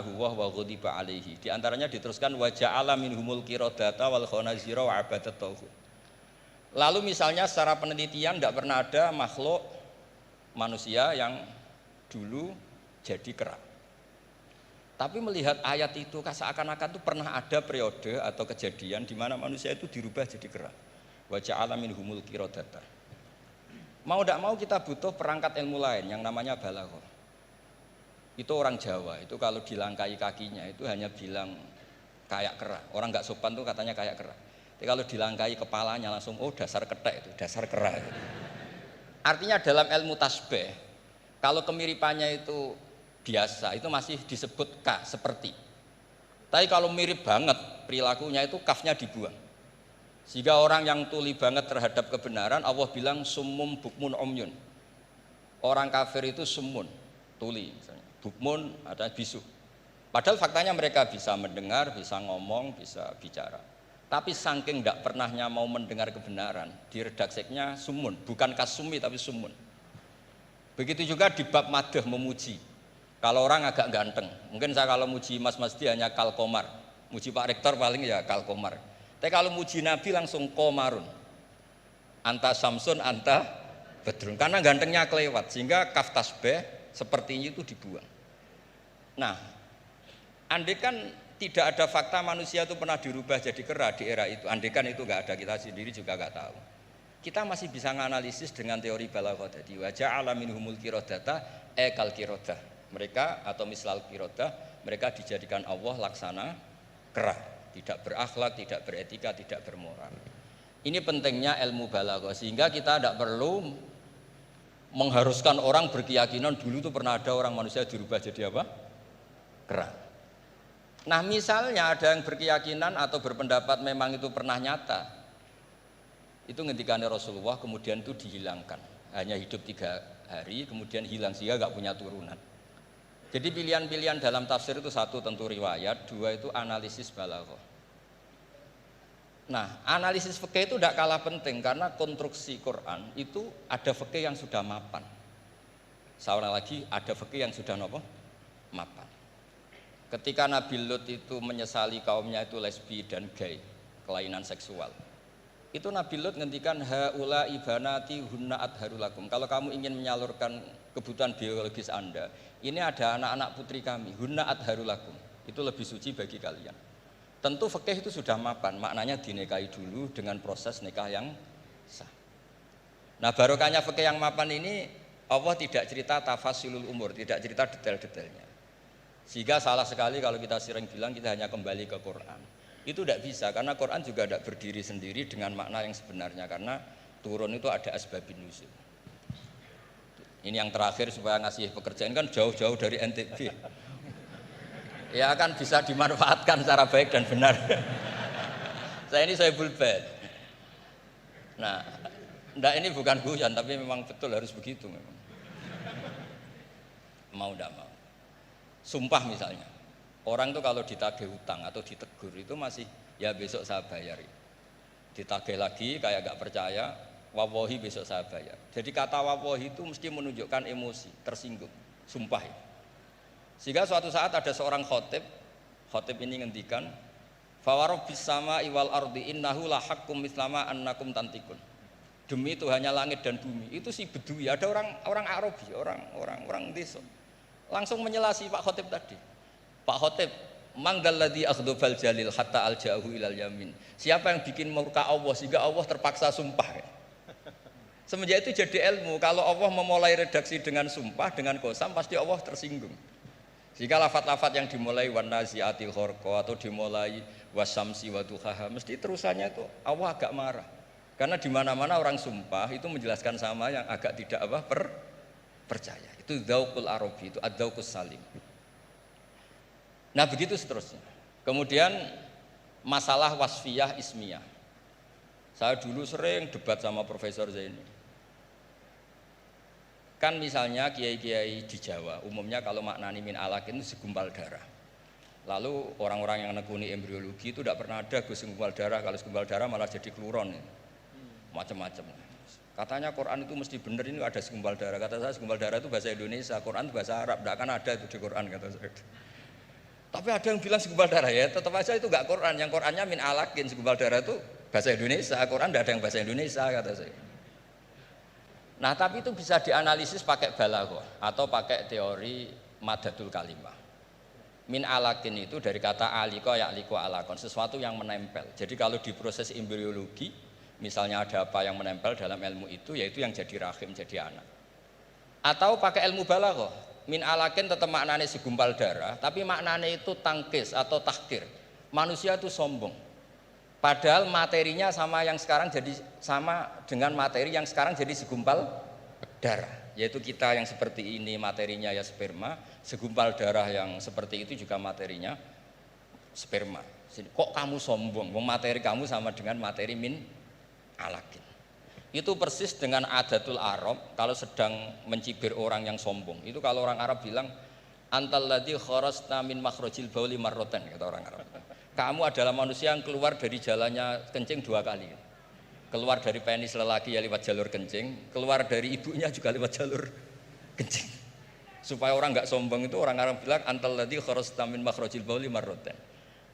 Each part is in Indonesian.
la'anahu wa ghadiba alaihi. Di antaranya diteruskan wa ja'ala minhumul qiradata wal khanazira wa abadat tauhid. Lalu misalnya secara penelitian tidak pernah ada makhluk manusia yang dulu jadi kera. Tapi melihat ayat itu seakan-akan itu pernah ada periode atau kejadian di mana manusia itu dirubah jadi kera. Wa ja'ala minhumul qiradata. Mau tidak mau kita butuh perangkat ilmu lain yang namanya balaghah. Itu orang Jawa, itu kalau dilangkai kakinya itu hanya bilang kayak kera. Orang nggak sopan tuh katanya kayak kera. Tapi kalau dilangkai kepalanya langsung oh dasar ketek itu, dasar kera. Artinya dalam ilmu tasbih, kalau kemiripannya itu biasa, itu masih disebut ka, seperti. Tapi kalau mirip banget perilakunya itu kafnya dibuang. Sehingga orang yang tuli banget terhadap kebenaran, Allah bilang summum bukmun umyun. Orang kafir itu summun, tuli misalnya. Bukmun ada bisu. Padahal faktanya mereka bisa mendengar, bisa ngomong, bisa bicara. Tapi saking tidak pernahnya mau mendengar kebenaran, di redakseknya sumun, bukan kasumi tapi sumun. Begitu juga di bab madh memuji. Kalau orang agak ganteng, mungkin saya kalau muji Mas Masdi hanya kalkomar, muji Pak Rektor paling ya kalkomar. Tapi kalau muji Nabi langsung komarun, anta samsun, anta bedrun, karena gantengnya kelewat, sehingga kaf tasbih sepertinya itu dibuang. Nah, andai kan tidak ada fakta manusia itu pernah dirubah jadi kera di era itu, andai kan itu nggak ada, kita sendiri juga nggak tahu. Kita masih bisa menganalisis dengan teori balaghah tadi. Wa ja'ala minhumul qiradata kal qiradah. Mereka atau mislal qiradah, mereka dijadikan Allah laksana kera, tidak berakhlak, tidak beretika, tidak bermoral. Ini pentingnya ilmu balaghah, sehingga kita tidak perlu mengharuskan orang berkeyakinan dulu itu pernah ada orang manusia dirubah jadi apa? Kera. Nah misalnya ada yang berkeyakinan atau berpendapat memang itu pernah nyata, itu ngendikannya Rasulullah kemudian itu dihilangkan, hanya hidup 3 hari kemudian hilang sehingga nggak punya turunan. Jadi pilihan-pilihan dalam tafsir itu satu tentu riwayat, dua itu analisis balaghah. Nah analisis fikih itu tidak kalah penting karena konstruksi Quran itu ada fikih yang sudah mapan. Seorang lagi ada fikih yang sudah mapan. Ketika Nabi Lut itu menyesali kaumnya itu lesbi dan gay, kelainan seksual, itu Nabi Lut ngendikan haula ibanati hunna adharulakum. Kalau kamu ingin menyalurkan kebutuhan biologis Anda, ini ada anak-anak putri kami, hunna adharulakum, itu lebih suci bagi kalian. Tentu fikih itu sudah mapan, maknanya dinikahi dulu dengan proses nikah yang sah. Nah barokahnya fikih yang mapan ini, Allah tidak cerita tafasilul umur, tidak cerita detail-detailnya. Sehingga salah sekali kalau kita sering bilang kita hanya kembali ke Quran. Itu tidak bisa, karena Quran juga tidak berdiri sendiri dengan makna yang sebenarnya, karena turun itu ada asbabun nuzul. Ini yang terakhir supaya ngasih pekerjaan kan jauh-jauh dari NTB. Ya kan bisa dimanfaatkan secara baik dan benar. Saya bulbet. Nah, enggak, ini bukan guyon tapi memang betul harus begitu memang. Mau enggak mau. Sumpah misalnya, orang tuh kalau ditagih hutang atau ditegur itu masih ya besok saya bayar. Ditagih lagi kayak gak percaya, wawahi besok saya bayar. Jadi kata wawahi itu mesti menunjukkan emosi, tersinggung, sumpah. Sehingga suatu saat ada seorang khotib ini ngendikan, fawarobbis sama iwal ardi innahu lahakum mislama annakum tantikun. Demi Tuhannya langit dan bumi, itu si Bedui, ada orang Arabi, orang desa. Langsung menyelasi Pak Khotib tadi. Pak Khotib, mangdalladzi akhdhafal jalil hatta alja'ahu ilal yamin. Siapa yang bikin murka Allah sehingga Allah terpaksa sumpah. Semenjak itu jadi ilmu, kalau Allah memulai redaksi dengan sumpah, dengan qasam, pasti Allah tersinggung. Sehingga lafat-lafat yang dimulai wan naziatil gharqa atau dimulai wasamsi wa duhaha, mesti terusannya itu Allah agak marah. Karena di mana-mana orang sumpah itu menjelaskan sama yang agak tidak percaya. Itu dzauqul arabi, itu adzauqus salim. Nah begitu seterusnya. Kemudian masalah wasfiyah ismiyah. Saya dulu sering debat sama Profesor Zaini. Kan misalnya kiai-kiai di Jawa umumnya kalau maknani min alakin itu segumpal darah. Lalu orang-orang yang nekuni embriologi itu tidak pernah ada segumpal darah. Kalau segumpal darah malah jadi kluron, macam-macam. Katanya Quran itu mesti benar, ini ada segumpal darah. Kata saya segumpal darah itu bahasa Indonesia, Quran itu bahasa Arab, tidak akan ada itu di Quran, kata saya. Tapi ada yang bilang segumpal darah, ya tetap aja itu enggak Quran. Yang Qurannya min alakin, segumpal darah itu bahasa Indonesia. Quran enggak ada yang bahasa Indonesia kata saya. Nah tapi itu bisa dianalisis pakai balaghah atau pakai teori madadul kalimah. Min alakin itu dari kata aliko ya'liku alakon, sesuatu yang menempel. Jadi kalau di proses embriologi, misalnya ada apa yang menempel dalam ilmu itu, yaitu yang jadi rahim, jadi anak. Atau pakai ilmu balaghah, min alakin tetap maknanya segumpal darah, tapi maknanya itu tangkis atau tahkir. Manusia itu sombong. Padahal materinya sama yang sekarang jadi sama dengan materi yang sekarang jadi segumpal darah. Yaitu kita yang seperti ini materinya ya sperma, segumpal darah yang seperti itu juga materinya sperma. Kok kamu sombong? Materi kamu sama dengan materi min alakin. Itu persis dengan adatul Arab kalau sedang mencibir orang yang sombong. Itu kalau orang Arab bilang antal ladzi kharajta min makhrajil bauli marratan, kata orang Arab. Kamu adalah manusia yang keluar dari jalannya kencing 2 kali. Keluar dari penis lelaki ya lewat jalur kencing, keluar dari ibunya juga lewat jalur kencing. Supaya orang enggak sombong itu orang Arab bilang antal ladzi kharajta min makhrajil bauli marratan.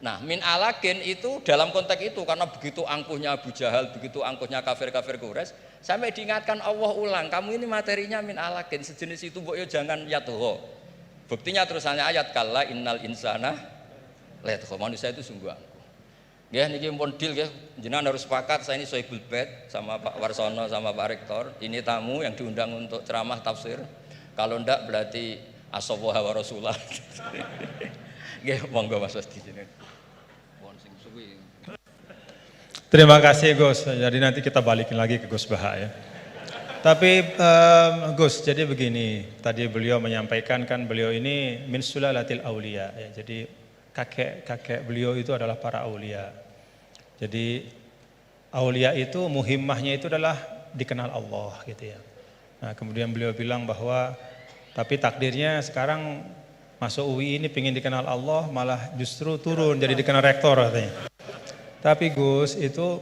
Nah, min alakin itu dalam konteks itu karena begitu angkuhnya Abu Jahal, begitu angkuhnya kafir-kafir Quraisy, sampai diingatkan Allah ulang, kamu ini materinya min alakin, sejenis itu mbok yo jangan yatuho. Buktinya terusannya ayat kalla innal insana layatgha, manusia itu sungguh angkuh. Nggih niki pun deal nggih, jenengan harus sepakat saya ini Sohibul Bait sama Pak Warsono sama Pak Rektor, ini tamu yang diundang untuk ceramah tafsir. Kalau ndak berarti asawaha wa rasulah. Nggih monggo Mas di sini. Terima kasih Gus. Jadi nanti kita balikin lagi ke Gus Baha ya. Tapi Gus, jadi begini, tadi beliau menyampaikan kan beliau ini min sulalatil aulia ya. Jadi kakek beliau itu adalah para aulia. Jadi aulia itu muhimmahnya itu adalah dikenal Allah gitu ya. Nah, kemudian beliau bilang bahwa tapi takdirnya sekarang masuk UI ini pengen dikenal Allah malah justru turun jadi dikenal rektor katanya. Tapi Gus itu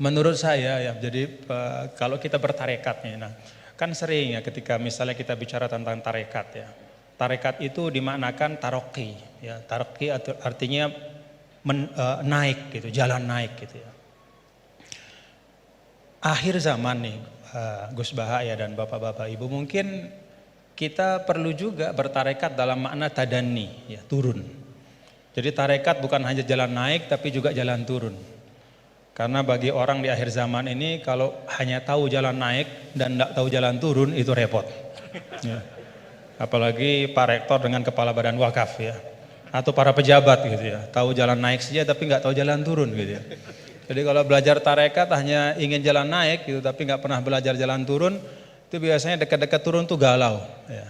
menurut saya ya, jadi kalau kita bertarekatnya, nah kan sering ya ketika misalnya kita bicara tentang tarekat ya, tarekat itu dimaknakan taroki ya, taroki artinya naik gitu, jalan naik gitu ya. Akhir zaman nih Gus Baha ya dan bapak-bapak ibu, mungkin kita perlu juga bertarekat dalam makna tadani ya, turun. Jadi tarekat bukan hanya jalan naik tapi juga jalan turun. Karena bagi orang di akhir zaman ini kalau hanya tahu jalan naik dan tidak tahu jalan turun itu repot. Ya. Apalagi Pak Rektor dengan Kepala Badan Wakaf ya. Atau para pejabat gitu ya. Tahu jalan naik saja tapi nggak tahu jalan turun gitu ya. Jadi kalau belajar tarekat hanya ingin jalan naik gitu tapi nggak pernah belajar jalan turun, itu biasanya dekat-dekat turun tuh galau. Ya.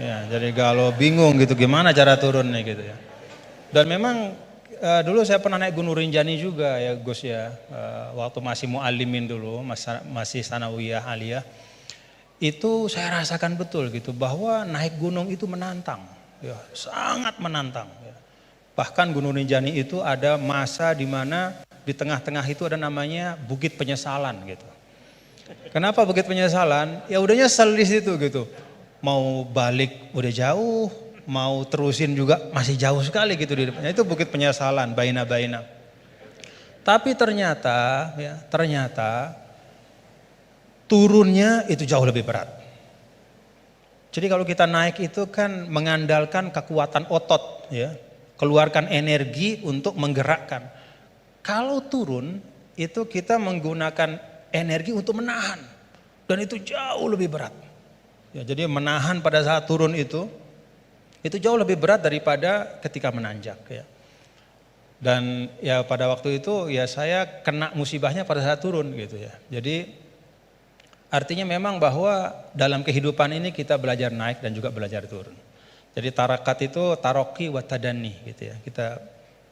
Ya, jadi galau bingung gitu gimana cara turunnya gitu ya. Dan memang dulu saya pernah naik Gunung Rinjani juga ya Gus ya, waktu masih mu'alimin dulu, masih sanawiyah aliyah, itu saya rasakan betul gitu bahwa naik gunung itu menantang, ya sangat menantang. Ya. Bahkan Gunung Rinjani itu ada masa di mana di tengah-tengah itu ada namanya Bukit Penyesalan gitu. Kenapa Bukit Penyesalan? Ya udah nyesel di situ gitu, mau balik udah jauh. Mau terusin juga masih jauh sekali gitu di depannya. Itu Bukit Penyesalan, baina-baina. Tapi ternyata turunnya itu jauh lebih berat. Jadi kalau kita naik itu kan mengandalkan kekuatan otot ya, keluarkan energi untuk menggerakkan. Kalau turun itu kita menggunakan energi untuk menahan dan itu jauh lebih berat. Ya, jadi menahan pada saat turun itu jauh lebih berat daripada ketika menanjak ya. Dan ya pada waktu itu ya saya kena musibahnya pada saat turun gitu ya. Jadi artinya memang bahwa dalam kehidupan ini kita belajar naik dan juga belajar turun. Jadi tarakat itu taroki wa tadani gitu ya.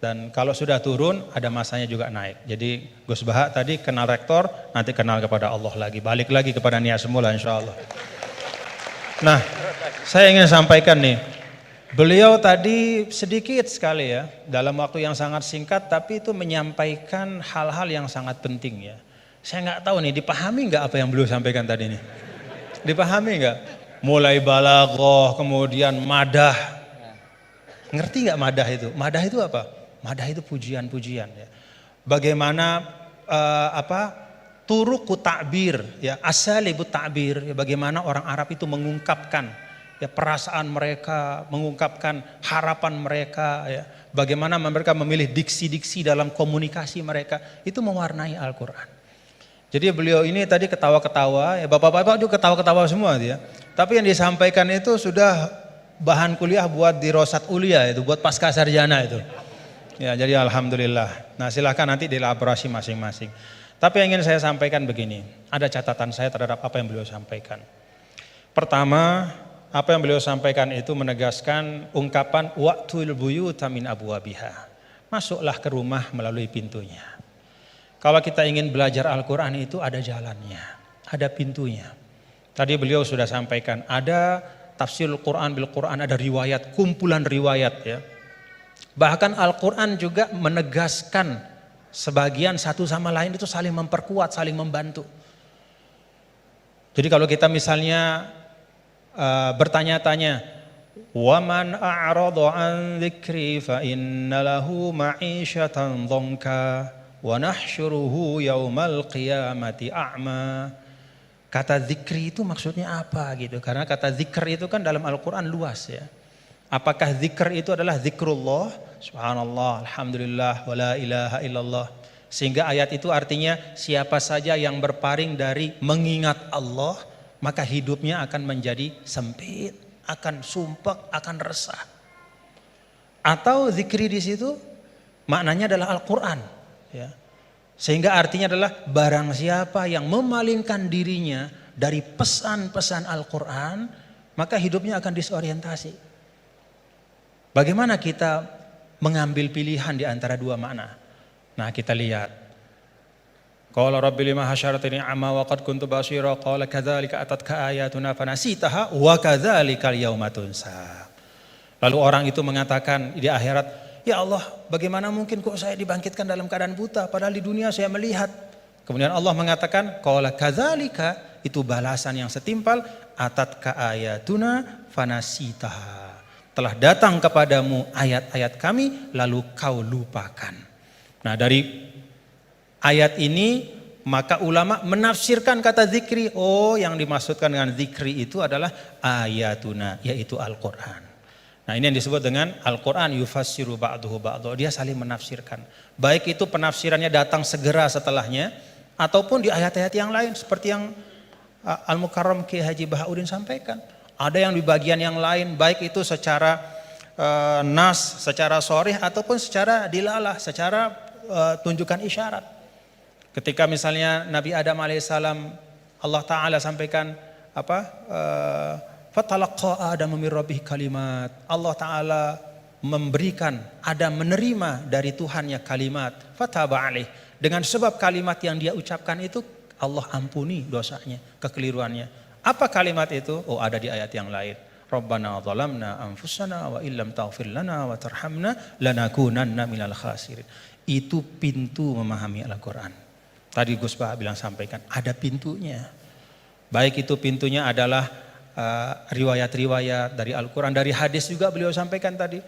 Dan kalau sudah turun ada masanya juga naik. Jadi Gus Baha tadi kenal rektor, nanti kenal kepada Allah lagi, balik lagi kepada niat semula insyaallah. Nah, saya ingin sampaikan nih. Beliau tadi sedikit sekali ya, dalam waktu yang sangat singkat, tapi itu menyampaikan hal-hal yang sangat penting ya. Saya nggak tahu nih, dipahami nggak apa yang beliau sampaikan tadi nih? Dipahami nggak? Mulai balaghah, kemudian madah, Ngerti nggak madah itu? Madah itu apa? Madah itu pujian-pujian ya. Bagaimana turuku ta'bir ya, asalibu ta'bir ya, bagaimana orang Arab itu mengungkapkan ya perasaan mereka, mengungkapkan harapan mereka ya. Bagaimana mereka memilih diksi-diksi dalam komunikasi mereka, itu mewarnai Al-Qur'an. Jadi beliau ini tadi ketawa-ketawa ya, bapak-bapak juga ketawa-ketawa semua ya. Tapi yang disampaikan itu sudah bahan kuliah buat di Rosat Ulia itu, buat pasca sarjana itu. Ya, jadi alhamdulillah. Nah, silahkan nanti dielaborasi masing-masing. Tapi yang ingin saya sampaikan begini, ada catatan saya terhadap apa yang beliau sampaikan. Pertama, apa yang beliau sampaikan itu menegaskan ungkapan wa'tul buyuta min abwabiha. Masuklah ke rumah melalui pintunya. Kalau kita ingin belajar Al-Qur'an itu ada jalannya, ada pintunya. Tadi beliau sudah sampaikan, ada tafsirul Quran bil Quran, ada riwayat, kumpulan riwayat ya. Bahkan Al-Quran juga menegaskan sebagian satu sama lain itu saling memperkuat, saling membantu. Jadi kalau kita misalnya bertanya-tanya, "Waman a'rada an dzikri fa inna lahu ma'isyatan dhanka wa nahsyuruhu yaumal qiyamati a'ma." Kata zikri itu maksudnya apa gitu? Karena kata zikr itu kan dalam Al-Quran luas ya. Apakah zikr itu adalah zikrullah, subhanallah, alhamdulillah, wa la ilaha illallah. Sehingga ayat itu artinya siapa saja yang berpaling dari mengingat Allah, maka hidupnya akan menjadi sempit, akan sumpek, akan resah. Atau zikri di situ maknanya adalah Al-Quran ya. Sehingga artinya adalah barang siapa yang memalingkan dirinya dari pesan-pesan Al-Quran, maka hidupnya akan disorientasi. Bagaimana kita mengambil pilihan di antara dua makna? Nah, kita lihat. Qala rabbi lima hasyaratini amma wa qad kuntu basira qala kadzalika atatka ayatuna fanasitaha wa kadzalikal yauma tunsa. Lalu orang itu mengatakan di akhirat, "Ya Allah, bagaimana mungkin kok saya dibangkitkan dalam keadaan buta padahal di dunia saya melihat." Kemudian Allah mengatakan, "Qala kadzalika," itu balasan yang setimpal, "atatka ayatuna fanasitaha." Telah datang kepadamu ayat-ayat kami lalu kau lupakan. Nah, dari ayat ini maka ulama menafsirkan kata zikri, oh yang dimaksudkan dengan zikri itu adalah ayatuna, yaitu Al-Qur'an. Nah, ini yang disebut dengan Al-Quran yufassiru ba'duhu ba'duhu. Dia saling menafsirkan. Baik itu penafsirannya datang segera setelahnya, ataupun di ayat-ayat yang lain seperti yang Al-Mukarram Ki Haji Bahauddin sampaikan. Ada yang di bagian yang lain, baik itu secara nas, secara sharih ataupun secara dilalah, secara tunjukkan isyarat. Ketika misalnya Nabi Adam alaihissalam, Allah Ta'ala sampaikan fatalaqa Adam min rabbih kalimat. Allah Ta'ala memberikan, Adam menerima dari Tuhannya kalimat. Fataba alaih. Dengan sebab kalimat yang dia ucapkan itu, Allah ampuni dosanya, kekeliruannya. Apa kalimat itu? Oh, ada di ayat yang lain. Rabbana zalamna anfusana wa illam taghfir lana wa tarhamna lanakunanna minal khasirin. Itu pintu memahami Al-Quran. Tadi Gus Bah bilang sampaikan, ada pintunya. Baik itu pintunya adalah riwayat-riwayat dari Al-Quran, dari hadis juga beliau sampaikan tadi.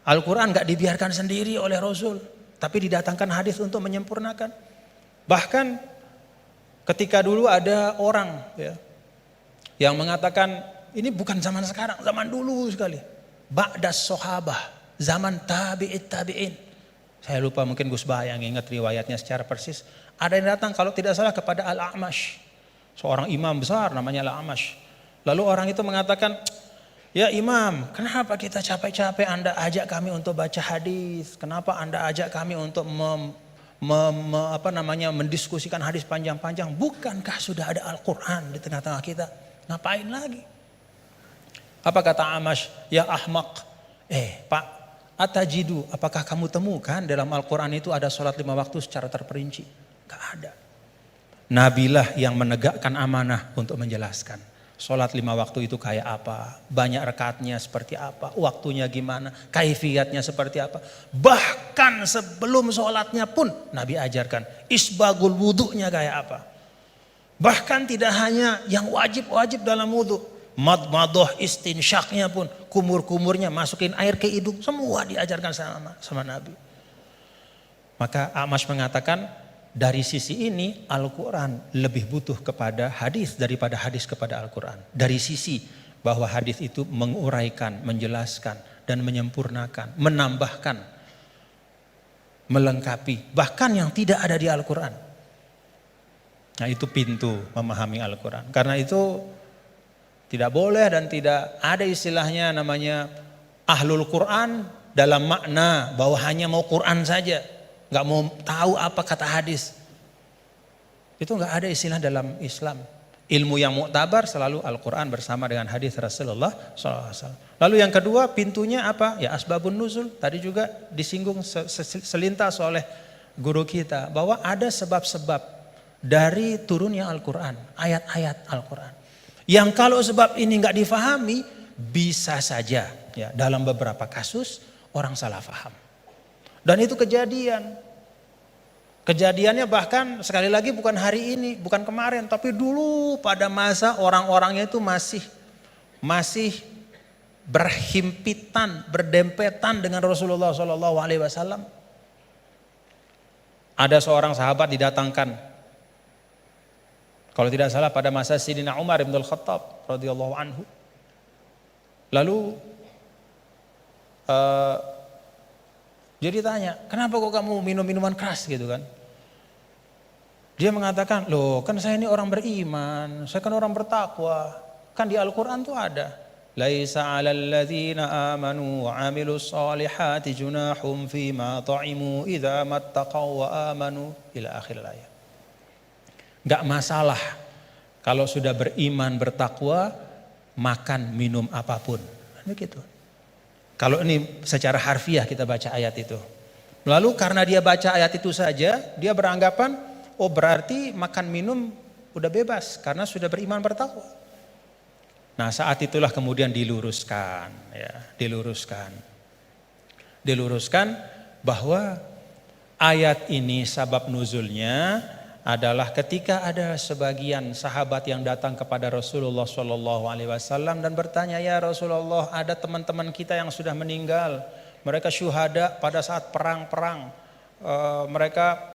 Al-Quran gak dibiarkan sendiri oleh Rasul, tapi didatangkan hadis untuk menyempurnakan. Bahkan ketika dulu ada orang ya, yang mengatakan ini bukan zaman sekarang, zaman dulu sekali. Ba'das sahabah, zaman tabi'in. Saya lupa, mungkin Gus Bah yang ingat riwayatnya secara persis. Ada yang datang kalau tidak salah kepada Al-A'mash, seorang imam besar namanya Al-A'mash. Lalu orang itu mengatakan, "Ya Imam, kenapa kita capek-capek Anda ajak kami untuk baca hadis? Kenapa Anda ajak kami untuk mendiskusikan hadis panjang-panjang? Bukankah sudah ada Al-Quran di tengah-tengah kita? Ngapain lagi?" Apa kata Amash? "Ya ahmaq, Pak, atajidu, apakah kamu temukan dalam Al-Quran itu ada sholat 5 waktu secara terperinci?" Gak ada. Nabilah yang menegakkan amanah untuk menjelaskan. Sholat 5 waktu itu kayak apa, banyak rakaatnya seperti apa, waktunya gimana, kaifiyatnya seperti apa. Bahkan sebelum sholatnya pun Nabi ajarkan isbagul wudunya kayak apa. Bahkan tidak hanya yang wajib-wajib dalam wudu, Madmadah istinsyaknya pun, kumur-kumurnya masukin air ke hidung, semua diajarkan sama Nabi. Maka A'mash mengatakan dari sisi ini Al-Quran lebih butuh kepada hadis daripada hadis kepada Al-Quran. Dari sisi bahwa hadis itu menguraikan, menjelaskan dan menyempurnakan, menambahkan, melengkapi bahkan yang tidak ada di Al-Quran. Nah itu pintu memahami Al-Quran. Karena itu tidak boleh dan tidak ada istilahnya namanya ahlul Quran dalam makna bahwa hanya mau Quran saja, nggak mau tahu apa kata hadis. Itu nggak ada istilah dalam Islam. Ilmu yang muktabar selalu Al-Quran bersama dengan hadis Rasulullah SAW. Lalu yang kedua pintunya apa? Ya asbabun nuzul. Tadi juga disinggung selintas oleh guru kita bahwa ada sebab-sebab dari turunnya Al-Quran, ayat-ayat Al-Quran. Yang kalau sebab ini nggak difahami, bisa saja ya dalam beberapa kasus orang salah faham. Dan itu kejadian. Kejadiannya bahkan sekali lagi bukan hari ini, bukan kemarin, tapi dulu pada masa orang-orangnya itu masih berhimpitan, berdempetan dengan Rasulullah SAW. Ada seorang sahabat didatangkan, kalau tidak salah pada masa Sayyidina Umar bin Al-Khattab radhiyallahu anhu. Lalu dia ditanya, kenapa kok kamu minum minuman keras gitu kan? Dia mengatakan, loh kan saya ini orang beriman, saya kan orang bertakwa. Kan di Al-Quran tuh ada. Laisa 'alal ladzina amanu wa 'amilus solihati junahum fima ta'imu idza mattaqaw wa amanu ila akhir ayat. Enggak masalah kalau sudah beriman bertakwa makan minum apapun. Begitu. Kalau ini secara harfiah kita baca ayat itu. Lalu karena dia baca ayat itu saja, dia beranggapan oh berarti makan minum udah bebas karena sudah beriman bertakwa. Nah saat itulah kemudian diluruskan bahwa ayat ini sabab nuzulnya adalah ketika ada sebagian sahabat yang datang kepada Rasulullah SAW dan bertanya, ya Rasulullah ada teman-teman kita yang sudah meninggal, mereka syuhada pada saat perang-perang, mereka